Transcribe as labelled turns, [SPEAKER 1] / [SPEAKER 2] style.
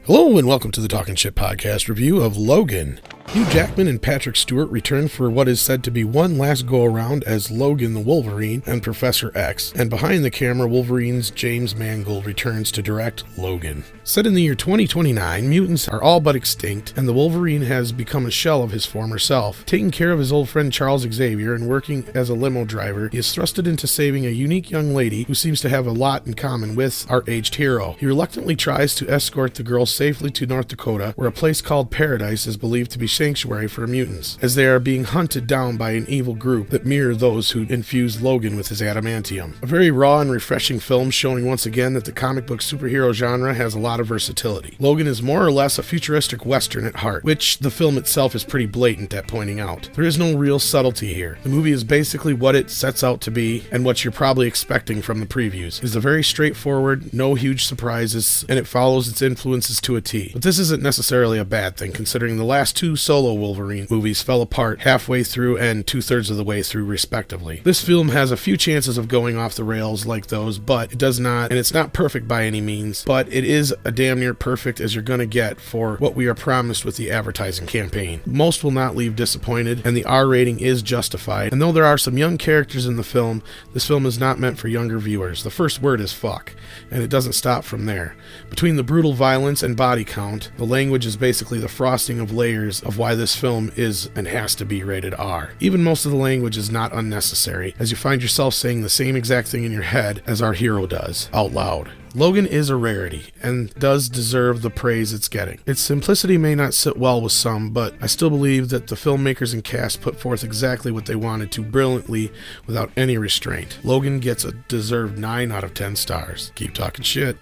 [SPEAKER 1] Hello and welcome to the Talking Shit podcast review of Logan. Hugh Jackman and Patrick Stewart return for what is said to be one last go-around as Logan the Wolverine and Professor X, and behind the camera, Wolverine's James Mangold returns to direct Logan. Set in the year 2029, mutants are all but extinct, and the Wolverine has become a shell of his former self. Taking care of his old friend Charles Xavier and working as a limo driver, he is thrusted into saving a unique young lady who seems to have a lot in common with our aged hero. He reluctantly tries to escort the girl safely to North Dakota, where a place called Paradise is believed to be sanctuary for mutants, as they are being hunted down by an evil group that mirror those who infused Logan with his adamantium. A very raw and refreshing film showing once again that the comic book superhero genre has a lot of versatility. Logan is more or less a futuristic western at heart, which the film itself is pretty blatant at pointing out. There is no real subtlety here. The movie is basically what it sets out to be and what you're probably expecting from the previews. It is a very straightforward, no huge surprises, and it follows its influences to a T. But this isn't necessarily a bad thing, considering the last two solo Wolverine movies fell apart halfway through and 2/3 of the way through respectively. This film has a few chances of going off the rails like those, but it does not, and it's not perfect by any means, but it is a damn near perfect as you're gonna get for what we are promised with the advertising campaign. Most will not leave disappointed, and the R rating is justified, and though there are some young characters in the film, this film is not meant for younger viewers. The first word is fuck, and it doesn't stop from there. Between the brutal violence and body count, the language is basically the frosting of layers of why this film is and has to be rated R. Even most of the language is not unnecessary, as you find yourself saying the same exact thing in your head as our hero does, out loud. Logan is a rarity, and does deserve the praise it's getting. Its simplicity may not sit well with some, but I still believe that the filmmakers and cast put forth exactly what they wanted to brilliantly without any restraint. Logan gets a deserved 9 out of 10 stars. Keep talking shit.